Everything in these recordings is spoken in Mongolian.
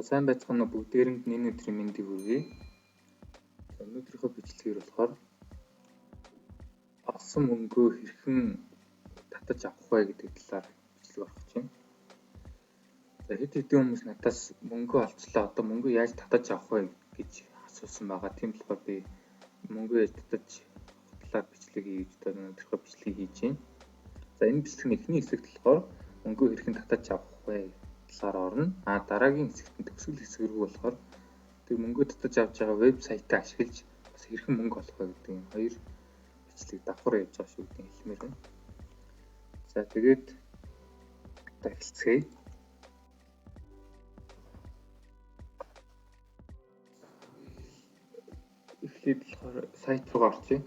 Сайн байцгаана уу бүгдээрэнд энэ өдрийн мэндийг хүргэе. Өнөөдрийнхөө бичлэгээр болохоор олсон мөнгөө хэрхэн татаж авах вэ гэдэг талаар бичлэг орох гэж байна. За хэд хэдэн хүмүүс надаас мөнгөө олцлоо, одоо мөнгөө яаж татаж авах вэ гэж асуусан байгаа. Тийм болохоор би мөнгөө яаж татаж авах талаар бичлэг хийж өнөөдрийнхөө бичлэгийг хийж байна. За энэ бичлэгийн эхний хэсэгт болохоор мөнгөө хэрхэн татаж авах вэ талаар орно. Дараагийн хэсэгт төгсгөл хэсэг рүү болохоор тэр мөнгөө татаж авч байгаа вебсайтаа ашиглаж бас хэрхэн мөнгө олох вэ гэдэг энэ хоёр бичлэг давхар явж байгаа шүү гэдэг хэлмээр байна. За тэгээд эхэлцгээе. Эхлээд болохоор сайт руу орчихъя.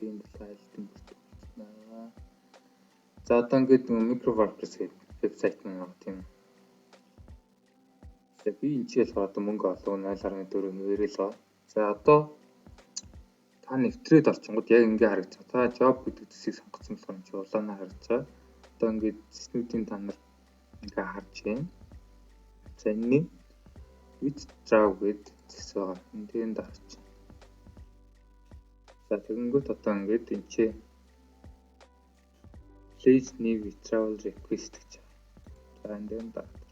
Энэ файлтын бүртгэгдэнэ. За одоо ингээд MicroWordPress гэдэг вебсайт маань тийм. За би энэ ч болохоор одоо мөнгө олов 0.4 хэвээрээ л байгаа. За одоо та нэвтрээд орчингууд яг ингээ харагдаж байгаа. Та job гэдэг хэсгийг сонгоцсон болохоор энэ улаанаар харагдаж байгаа. Одоо ингээд зэснүүдийн та нар ингээ харж байна. За энэний withdraw гэдэг зэс байгаа. Энд орч. За тэгэнгүүт одоо ингээд энэ ч please new withdrawal request гэж байна. За энд дараад.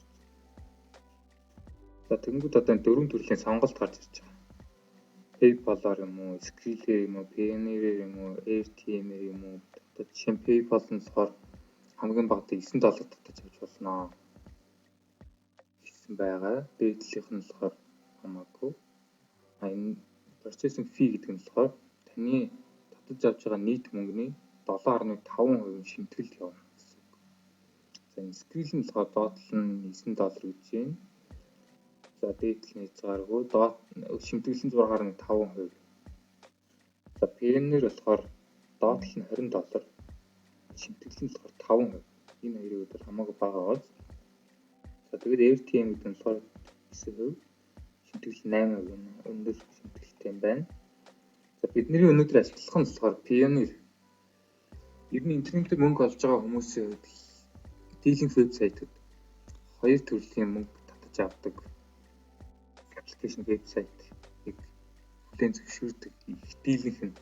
За тэгэнгүүт одоо дөрвөн төрлийн сонголт гарч ирж байгаа. PayPal-аар юм уу, Skrill-ээр юм уу, Payoneer-ээр юм уу, AirTM-ээр юм уу. Одоо жишээ нь PayPal нь болохоор хамгийн багадаа $9 татаж авч болно гэсэн байгаа. Дээдлийнх нь болохоор хамаагүй. Энэ processing fee гэдэг нь болохоор таны татаж авч байгаа нийт мөнгөний 7.5% шимтгэлд явна гэсэн үг. За энэ Skrill нь болохоор доотлол нь $9 гэж байна. За дээдлэл нь хязгааргүй шимтгэлэн 6.5%. За Payoneer болохоор доотлол нь $20, шимтгэлэн болохоор 5%. Энэ хоёрыг бол хамаагүй бага байгаа. За тэгээд AirTM гэдэг нь болохоор 9%, шимтгэл 8% өндөр шимтгэлтэй байна. За бидний өнөөдөр ашиглах нь болохоор Payoneer. Ер нь интернетээр мөнгө олж байгаа хүмүүсийн хувьд dealing вебсайтууд хоёр төрлийн мөнгө татаж авдаг аппликейшн вебсайтыг хүлээн зөвшөөрдөг. Их dealing нь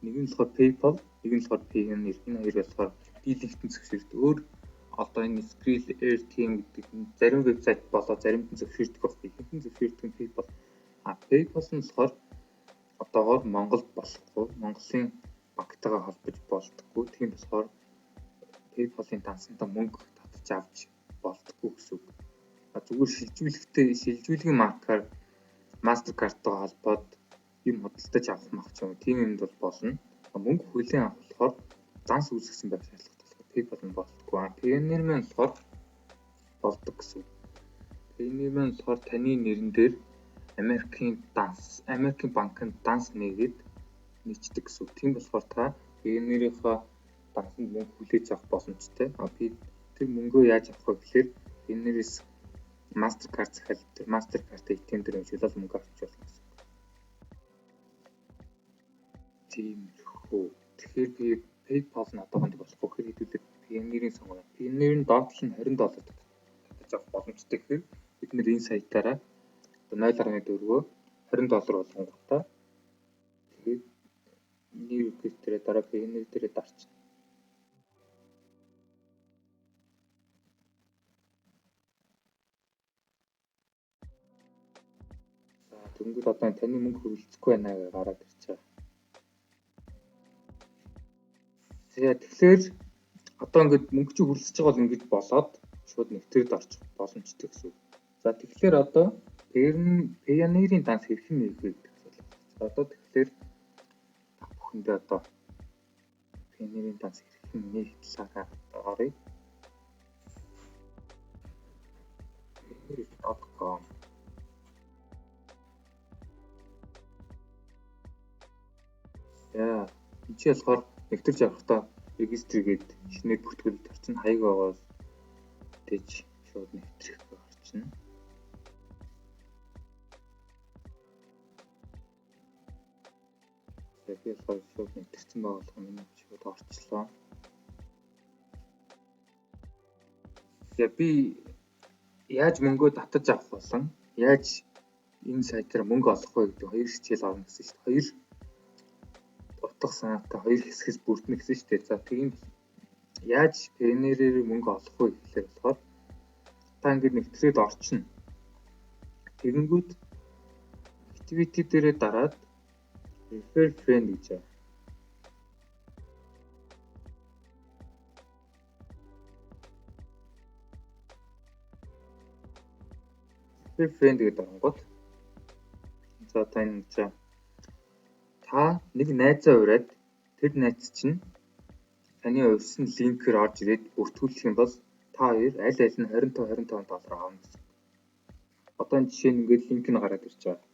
нэг нь болохоор PayPal, нэг нь болохоор Payoneer. Энэ хоёр болохоор dealing-т зөвшөөрдөг. Өөр одоо энэ Skrill, AirTM гэдэг нь зарим вебсайт болоо заримд нь зөвшөөрдөг байх. Ихэнх нь зөвшөөрдөг нь PayPal. PayPal нь болохоор одоогоор Монголд болохгүй, Монголын банктайгаа холбож болдоггүй. Тийм болохоор PayPal-ын дансантаа мөнгө татаж авч болдоггүй гэсэн үг. Зүгээр шилжүүлгийн маркаар MasterCard-тай холбоод юм худалдаж авах мах ч юм. Тийм юмд бол болно. Мөнгө хүлээн авах болохоор данс үүсгэсэн байх шаардлагатай болохоор PayPal нь болдоггүй. Payoneer маань болохоор болдог гэсэн үг. Payoneer маань болохоор таны нэрэн дээр Америкийн банкнд данс нээгээд нийцдэг гэсэн үг. Тийм болохоор та Payoneer-ийнхаа дансанд мөнгө хүлээж авах боломжтой. Тэр мөнгөө яаж авах вэ гэхээр Payoneer-ээс MasterCard захиалт дээр MasterCard ATM дээр хэмжүүлэл мөнгө авч болно гэсэн үг. Тиймэрхүү. Тэгэхээр би PayPal нь одоохонд болохгүй гэхээр хэдүүлээ Payoneer-ийн сонгоно. Payoneer-ийн доотлол нь $20 татаж авах боломжтой гэхээр бид нэр энэ сайтаараа 0.4-өө $20 болгонгуудаа тэгээд new request дээр дараа Payoneer дээр дарчих. Тэнгүүд одоо таны мөнгө хөрвөлцөхгүй байна гэж гараад ирж байгаа. Тэгэхээр одоо ингээд мөнгө чи хөрвөлцөж байгаа бол ингэж болоод шууд нэвтрээд орчих боломжтой гэсэн үг. За тэгэхээр одоо Payoneer-ийн данс хэрхэн нээх вэ гэдэг асуулт. Одоо тэгэхээр бүхэндээ одоо Payoneer-ийн данс хэрхэн нээх талаараа оръё. Payoneer.com. За энэ ч болохоор нэвтэрч авахдаа регистр гээд шинээр бүртгүүлэлт орчин хаяг байгаас тэгж шууд нэвтрэх орчин. Тэгээд би болохоор шууд нэвтэрсэн байгаа болох нь шууд орчлоо. За би Яаж мөнгөө татаж авах болон яаж энэ сайт дээр мөнгө олох вэ гэдэг хоёр хичээл орно гэсэн шүү дээ. Хоёр утга санаатай хоёр хэсгээс бүрдэнэ гэсэн шүү дээ. За тийм яаж Payoneer-ээр мөнгө олох вэ гэхээр болохоор та ингээд нэвтрээд орчихно. Тэгэнгүүт activity дээрээ дараад refer friend гэж байна. Refer friend гэдэг оронгууд за одоо энэ гэж та нэг найзаа ураад тэр найз чинь таны урьдсан линкээр орж ирээд бүртгүүлэх юм бол та хоёр аль аль нь $25 аавна гэсэн. Одоо энэ жишээ нь ингээд линк нь гараад ирж байгаа.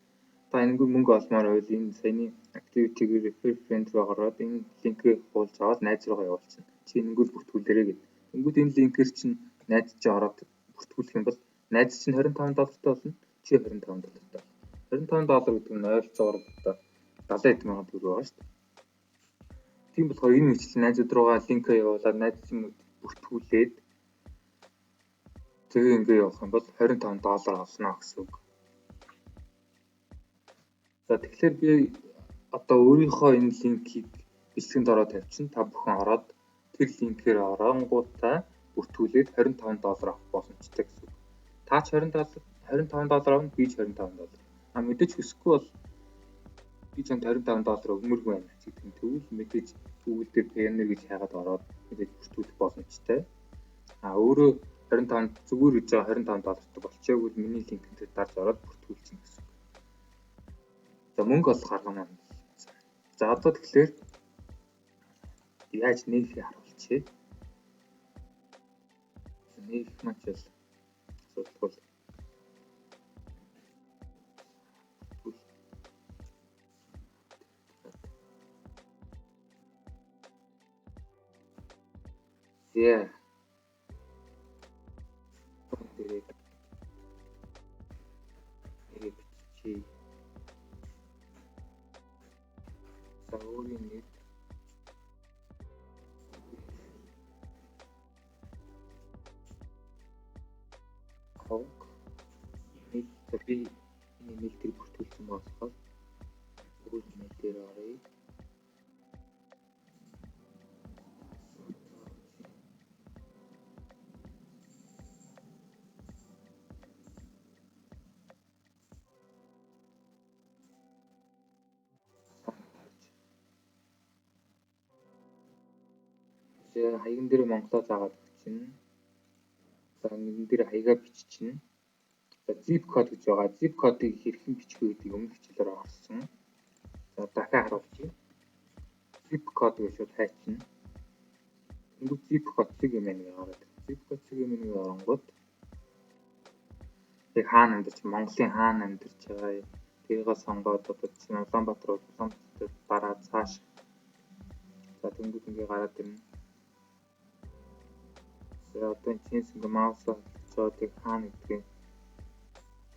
Та энэгүй мөнгө олмоор байвал энэ саяны activity-гээр refer friend руу ороод энэ линкээ хуулж аваад найз руугаа явуулчихна. Чи энэгүй бүртгүүлээрэй гэдэг. Тэнгүүд энэ линкээр чинь найз чинь ороод бүртгүүлэх юм бол найз чинь $25 болно. Чи $25 болно. $25 гэдэг нь ойролцоогоор одоо 70 мянган төгрөг байгаа шүү дээ. Тийм болохоор энэ мэтлэл найзууд руугаа линкээ явуулаад найз чинь бүртгүүлээд тэгээ ингээ явах юм бол $25 олно гэсэн үг. За тэгэхээр би одоо өөрийнхөө энэ линкийг бэлтгэнд ороод тавьчихна. Та бүхэн ороод тэр линкээр оронгуудаа бүртгүүлээд $25 авах боломжтой гэсэн үг. Та ч $25 авна, би ч $25. Мэдээж хүсэхгүй бол би чамд $25 өгмөргүй байна гэдэг нь тэгвэл мэдээж Google дээр Payoneer гэж хайгаад ороод мэдээж бүртгүүлэх боломжтой. Өөрөө 25 зүгээр гэж $25 болчихоогүй миний линкэн дээр дарж ороод бүртгүүлчихнэ гэсэн. За мөнгө олох арга маань. За одоо тэгэхээр яаж нээхээ харуулчихъя. Нээх маань ч асуудалгүй. Yeah. Чи өөрийн нэг хог нэг би энэ нэлтийг бүртгүүлсэн болохоор өөрийн нэг дээр оръё. Хаягн дээр Монголоо заагаад бичнэ. За нэгэн дээр хаягаа биччихнэ. За zip code гэж байгаа. Zip code-ыг хэрхэн бичих вэ гэдгийг өмнөх хичээлээр орсон. За дахиад харуулъя. Zip code гэж шууд хайчихна. Тэнгүүд zip code цэг юм байна гараад. Zip code цэг юм нэг оронгууд яг хаана амьдарч Монголын хаана амьдарч байгаа. Тэрийгээ сонгоод одоо чинь Улаанбаатар дараа цааш. За тэнгүүд ингээ гараад ирнэ. За одоо чинь ингээ маусаа чоод яг хаана гэдгийг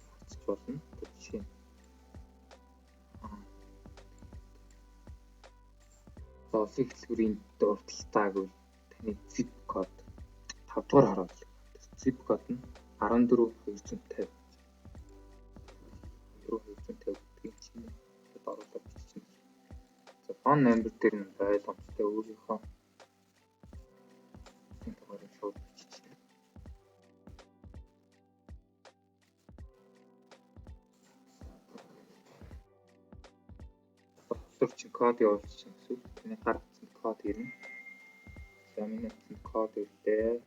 харчих болно. Жишээ нь. За улсын хөтөлбөрийн дурталтайг үл таны zip code 5 дугаар хараад. Zip code нь 14250. 14250 гэдгийг чинь оруулаад биччихнэ. За phone number дээр нь ойлгомжтой өөрийнхөө дугаарыг шууд биччихнэ. Сурчин код явуулчихсан гэсэн. Таны гаргасан код ирнэ. За миний код ирлээ.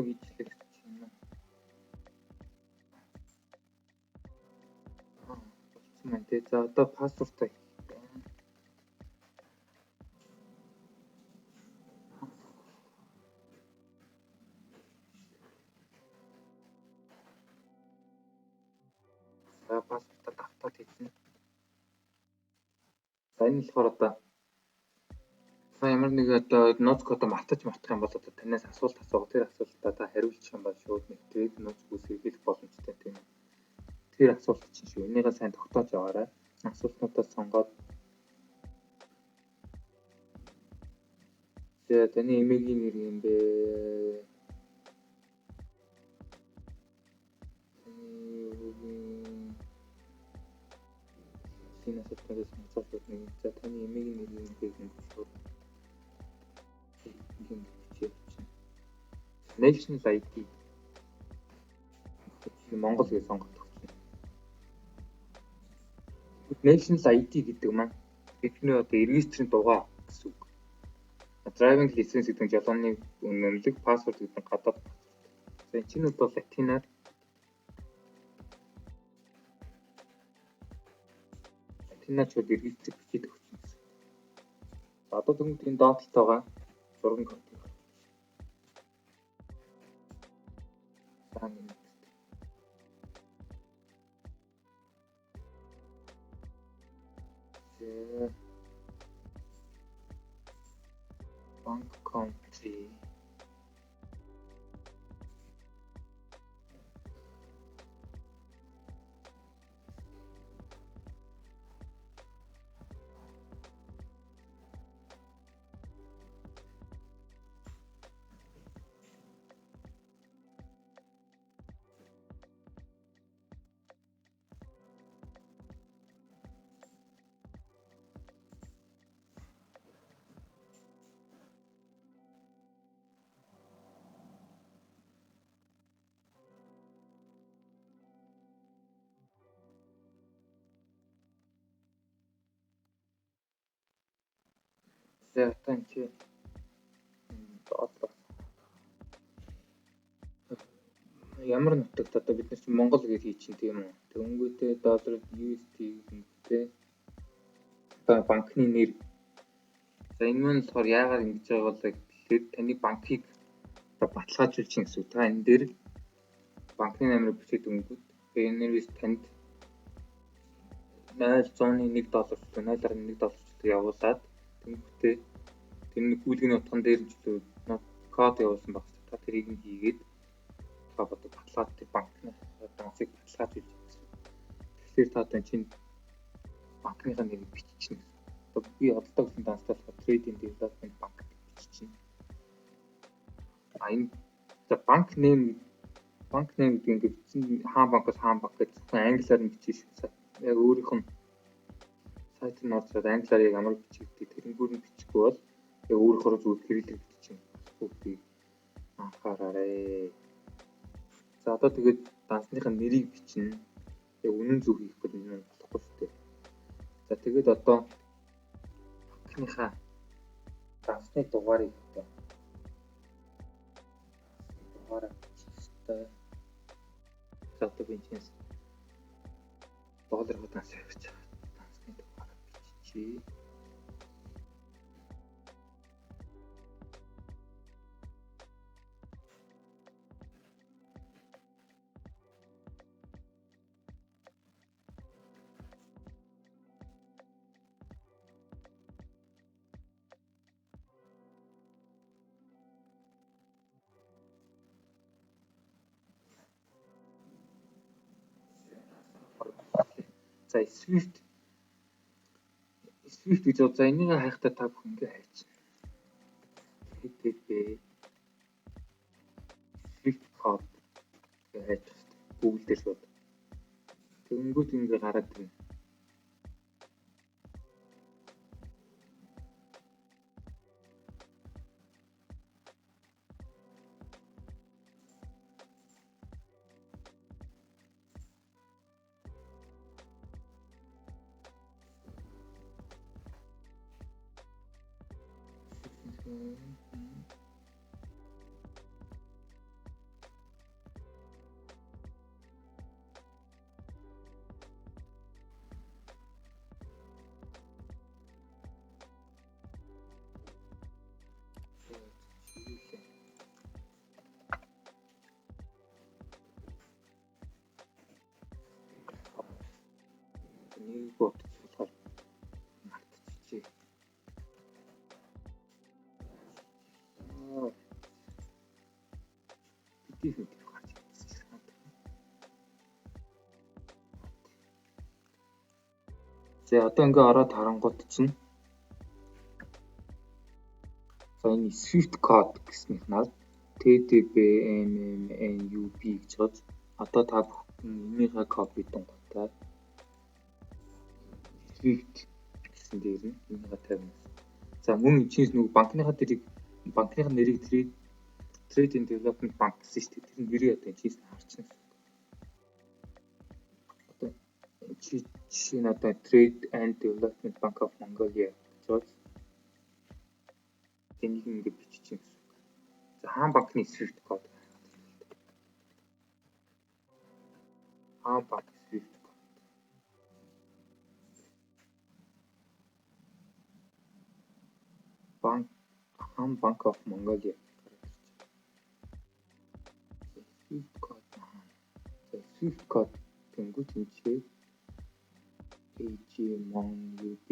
Хийчлээ чинь. Болцсон байна те. За одоо пассвортаа пассвортаа давтаад хийсэн. За энэ болохоор одоо ямар нэг одоо нууц код мартах юм бол одоо танаас асуулт асуух. Тэр асуултаа та хариулчих юм бол шууд нэвтрээд нууц бүс хэрэглэх боломжтой тийм. Тэр асуулт чинь шүү. Энийгээ сайн тогтоож яваарай. Асуултнуудаа сонгоод тэгээ таны эмээгийн нэр юм бэ? Энэ асуултаас сонсоод нэг за таны эмээгийн нэр юм бэ гэж National ID Монгол гэж сонгох гэсэн. National ID гэдэг маань бидний одоо регистрийн дугаа гэсэн үг. Driving license гэдэг нь жолооны үнэмлэх, паспорт гэдэг нь гадаад паспорт. За энэ чинь бол латинаар шууд регистр бичиж өгч юм. За одоо тэгвэл энэ доотлолтойгоо зургийн код. Bank country Зэтэн чи ямар нутагт одоо бид нар чинь Монгол гэж хий чинь тийм үү. Тэнгүүтээ доллар USD гэдэг одоо банкны нэр. За энэ маань болохоор яагаад ингэж байгаа бол тэгэхээр таны банкыг баталгаажуулж чинь гэсэн. Та энэ дээр банкны нэмрээ бичээд өнгөд энэ нэрээс танд $0.1 доллар явуулаад тэнгүүтээ тэр нэг гүйлгэний утган дээр нь код явуулсан багс. Та тэрийг нь хийгээд та одоо баталгаажуулж банкны дансыг баталгаажуулж гэсэн. Тэгэхээр та одоо чинь банкныхаа нэрийг биччихнэ. Одоо би одолдоо гэсэн данстай Trading Development Bank гэж биччихнэ. Энэ банк нэм гэдэг ингээд хаан банкас хаан банк гэж англиар нь бичиж шүү. Яг өөрийнх нь сайт нь орчод англиар яг ямар бичигдээ тэрнгүүр нь бичихгүй бол яг өөрөөр зүгээр хэрэглэж бичих бүгдийг анхаараарай. За одоо тэгээд дансныхаа нэрийг бичнэ. Яг үнэн зөв хийх бол энэ болохгүй шүү дээ. За тэгээд одоо банкныхаа дансны дугаарыг бичих. За одоо би чинь доллар хутаас явж байгаа. Дансны дугаараа биччихье. За Swift гэж за энийг хайхтаа та бүхэн ингээ хайчих. HTTP Swift code гэж хайчих. Google дээр шууд. Тэнгүүд ингээ гараад ирнэ. Нэг бот болохоор мартчих. мотив гарч ирсэн шээ. За одоо ингээ ороод харангуут чинь за энэ Swift code гэснийх нь TTBMMNUB гэж байгаа. Одоо та бүхэн энийгээ копи дунгуудаа Swift гэсэн дээр нь энийгээ тавина. За мөн эцээс нөгөө банкныхаа нэрийг Trade and Development Bank гэсэн шүү дээ. Тэр нь нэрийг одоо эцээс нь харчихна. Одоо жишээ нь одоо Trade and Development Bank of Mongolia гэж байна. Энийг ингээд бичиж юм. За хаан банкны Swift code. Хаан банк Swift code. Хаан банк of Mongolia. Swift code. За Swift code тэнгуү тэнцээ AGMONUB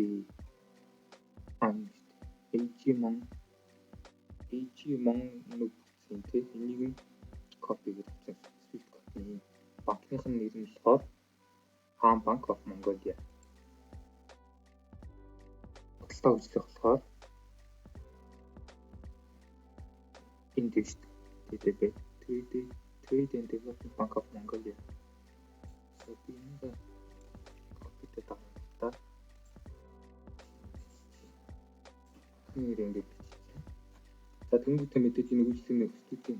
AGMONUB гэдэг энийг копи гэж авсан. Swift code-ны банкных нь нэр нь болохоор Хаан банк of Mongolia. Бодлоо үзлэх болохоор энэ дэвш TTB Trade and Development Bank of Mongolia. So энэ копитэй тавьтаа. Нэр ингээд бичиж. За тэнгуүтэй мэдээж энэ үйлчлэгний өсөлтийн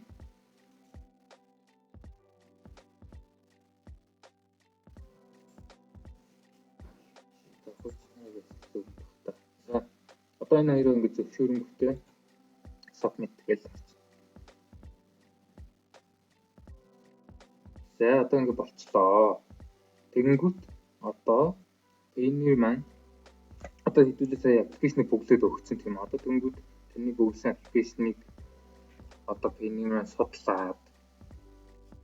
За одоо энэ хоёроо ингээд зөвшөөрөнгөтэй submit гэж харж. За одоо ингээд болчлоо. Тэгэнгүүт одоо энэ маань одоо хэдүүлээ сая аппликейшнийг бүглээд өгсөн тийм одоо тэгэнгүүт тэрний бүглсэн аппликейшнийг одоо энэ маань судлаад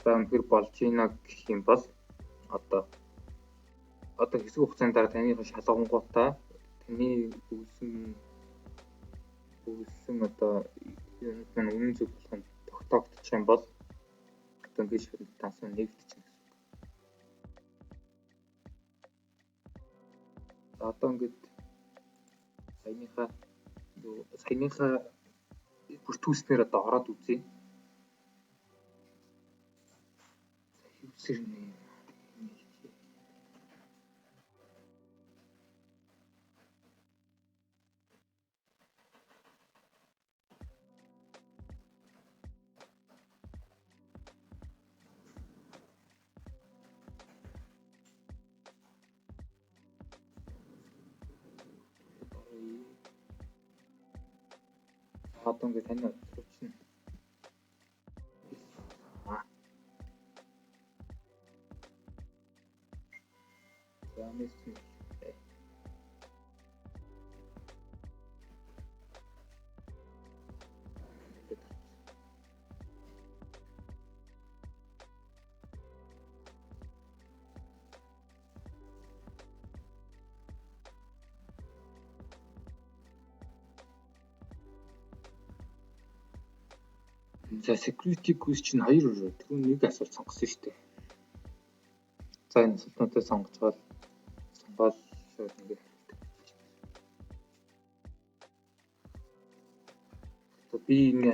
за үнэхээр болж ийна гэх юм бол одоо хэсэг хугацааны дараа таныхаа шалгангуудаа таны бүглсэн одоо энэ маань үнэн зөв болох нь тогтоогдчих юм бол одоо ингэж тансан нэгдчих. Одоо ингэж саяныхаа бүртгүүлснээр одоо ороод үзье. Username одоо ингэ тань оруулчихна. За мэдсэн. За security question 2 түрүү нэг асуулт сонгосон шүү дээ. За энэ асуултуудаа сонгоод ингээд би энэ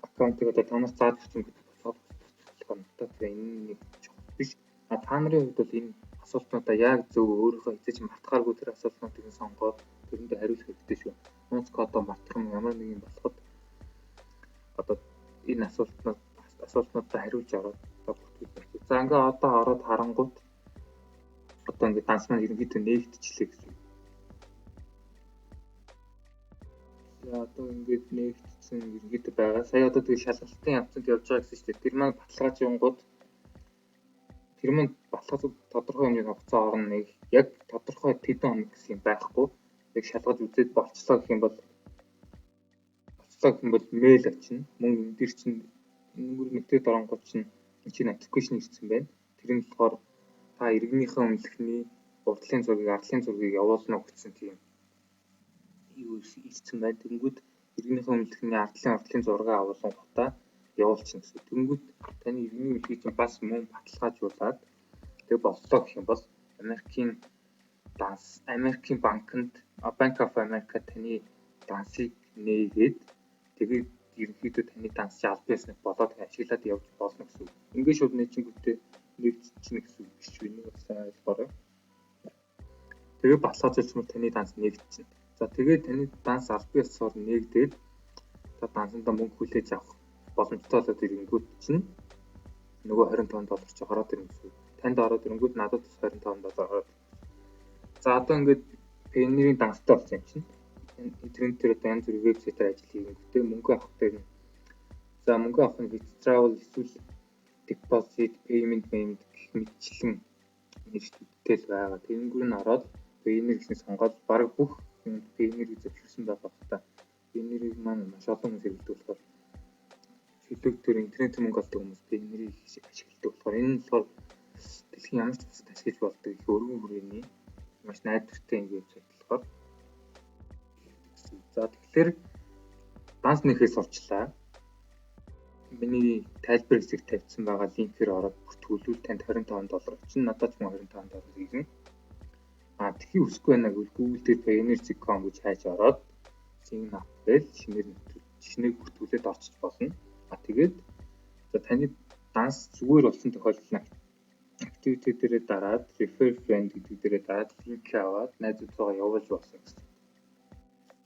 аккаунтыг одоо танаас заад өгсөн гэдэг болоод тэгээ энэ нэг чухал биш. Та нарын хувьд бол энэ асуултуудаа яг зөв өөрийнхөө эзэж мартахааргүй тэр асуултуудыг сонгоод тэрэндээ хариулах хэрэгтэй шүү. Нууц кодоо мартах юм ямар нэг юм болоход одоо энэ асуултуудаа хариулж ороод бүртгүүлсэн. За ингээ одоо ороод харангуут одоо ингээ данс маань ерөнхийдөө нээгдчихлээ гэсэн. За одоо ингээд нээгдсэн ерөнхийдөө байгаа. Сая одоо тэгээ шалгалтын явцанд явж байгаа гэсэн чинь тэр маань баталгаажингууд тэр маань баталгааж тодорхой хэмжээний хугацаа орно нэг яг тодорхой тэдэн хоног гэсэн юм байхгүй. Яг шалгаж үзээд болцлоо гэх юм бол мэйл очино. Мөн энэ дэр чинь нүүр нэвтрээд оронгууд чинь аппликейшн ирсэн байна. Тэр нь болохоор та иргэнийхээ өмнөхний урдлын зургийг, арлын зургийг явуулна гэсэн тийм юу ирсэн байна. Тэнгүүд иргэнийхээ өмнөхний урдлын зураг авуулсан гутаа явуулчихна гэсэн. Тэнгүүд таны иргэний үлгийг чинь бас мөн баталгаажуулаад тэг боллоо гэх юм бол Америкийн банкнд Bank of America таны дансыг нээгээд тэгээд ерөнхийдөө таны данс албан ёсныг болоод ашиглаад явж болно гэсэн үг. Ингээд шууд нээчингүүтээ нэгдчихнэ гэсэн үг биш үү? Нэг сайн ойлгоорой. Тэгээд баталгаажуулсан таны данс нэгдчихнэ. За тэгээд таны данс албан ёсоор нээгдээд та дансандаа мөнгө хүлээж авах боломжтой болоод ирэнгүүт чинь нөгөө $25 чи ороод ирнэ гэсэн үг. Танд ороод ирэнгүүт надад бас $25 ороод. За одоо ингээд Payoneer-ийн данстай болсон юм чинь. Интернет дээр одоо янз бүрийн вебсайтаар ажил хийгэнгүүтээ мөнгө авах дээр нь. За мөнгө авах нь withdrawal эсвэл deposit, payment гэх мэтчлэн нэршилтэй л байгаа. Тэнгүүр нь ороод Payoneer гэсэн сонгоод бараг бүх юм Payoneer-ийг зөвшөөрсөн байгаа та. Payoneer-ийг маань маш олон хүмүүс хэрэглэдэг болохоор шилдэгтэр интернетээр мөнгө олдог хүмүүс Payoneer-ийг ашигладаг болохоор энэ нь болохоор дэлхийн ямар ч бусад ашиглаж болдог их өргөн хүрээний маш найдвартай юм вебсайт болохоор. За тэгэхээр данс нэхээс сурчлаа. Миний тайлбар хэсэг тавьсан байгаа линкээр ороод бүртгүүлвэл танд $25 чинь надад ч мөн $25 ирнэ. Тэгхий үсэхгүй байна гэвэл Google дээр Payoneer.com гэж хайж ороод sign up гэж шинээр бүртгүүлээд орчиж болно. Тэгээд за таны данс зүгээр болсон тохиолдолд activity дээрээ дараад refer friend гэдэг дээрээ дараад линк аваад найзуудтайгаа явуулж болсон гэсэн.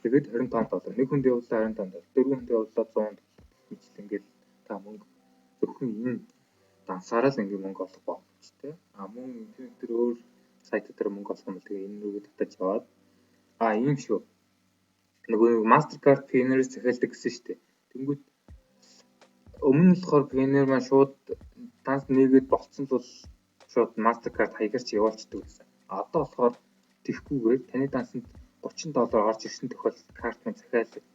Тэгээд $25. Нэг хүнд явууллаа $25, дөрвөн хүнд явууллаа $100 гэж ингээд та мөнгө зөвхөн энэ дансаараа л ингээд мөнгө олох боломжтой. Мөн интернет дээр өөр сайтууд дээр мөнгө олох юм бол тэгээ энэ рүүгээ татаж яваад ийм шүү. Нөгөө Mastercard Payoneer захиалдаг гэсэн шүү дээ. Тэнгүүд өмнө нь болохоор Payoneer маань шууд данс нээгээд болцсон л бол шууд Mastercard хаягаар чи явуулчихдаг гэсэн. Одоо болохоор тэгхгүйгээр таны дансанд $30 орж ирсэн тохиолдолд карт маань захиалах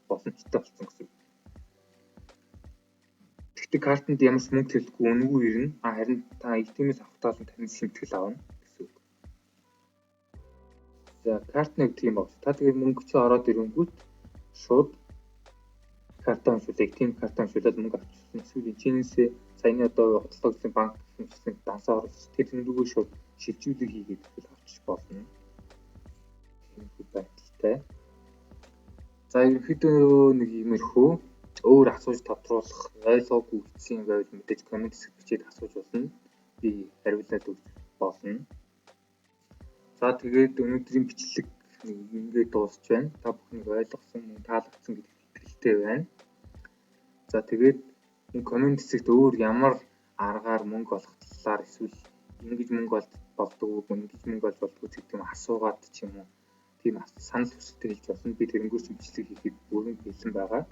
боломжтой болсон гэсэн. Гэхдээ картанд ямар ч мөнгө төлөхгүй үнэгүй ирнэ. Харин та ATM-ээс авахтаа л таны шимтгэл авна гэсэн үг. За карт нэг тийм баг. Та тэгээд мөнгө чи ороод ирэнгүүт шууд картаа уншуул, ATM картаа уншуулаад мөнгө авчихсан. Эсвэл чинээсээ саяны одоо хөтлөгчийн банк хэмжсэн дансаа оруулж тэр рүүгээ шууд шилжүүлэг хийгээд авчих болно. Тийм байдалтай. За ерөнхийдөө нэг иймэрхүү өөр асууж тодруулах ойлгоогүй үтсэн юм байвал мэдээж комент хэсэгт бичээд асууж болно. Би хариулаад өгч болно. За тэгээд өнөөдрийн бичлэг ингээд дуусч байна. Та бүхнийг ойлгосон, таалагдсан гэдэгт итгэлтэй байна. За тэгээд комент хэсэгт өөр ямар аргаар мөнгө олох талаар эсвэл ингэж мөнгө болдог уу, ингэж мөнгө олж болдог гэдэг юм асуугаад ч юм уу тийм санал хүсэлтээ хэлж болно. Би тэрнгүүр бичлэг хийхэд бүрэн бэлэн байгаа.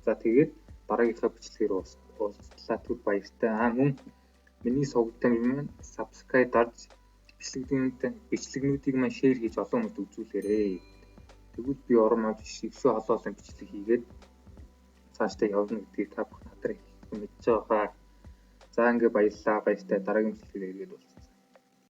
За тэгээд дараагийнхаа бичлэгээр уулзлаа. Түр баяртай. Мөн миний сувгтай маань subscribe дарж бичлэгнүүдийг маань share хийж олон хүмүүст үзүүлээрэй. Тэгвэл би орон авч шившээ олон бичлэг хийгээд цаашдаа явна гэдгийг та бүхэн надраа мэдж байгаа. За ингээд баярлалаа. Баяртай. Дараагийн бичлэгээр ирээд уулзъя.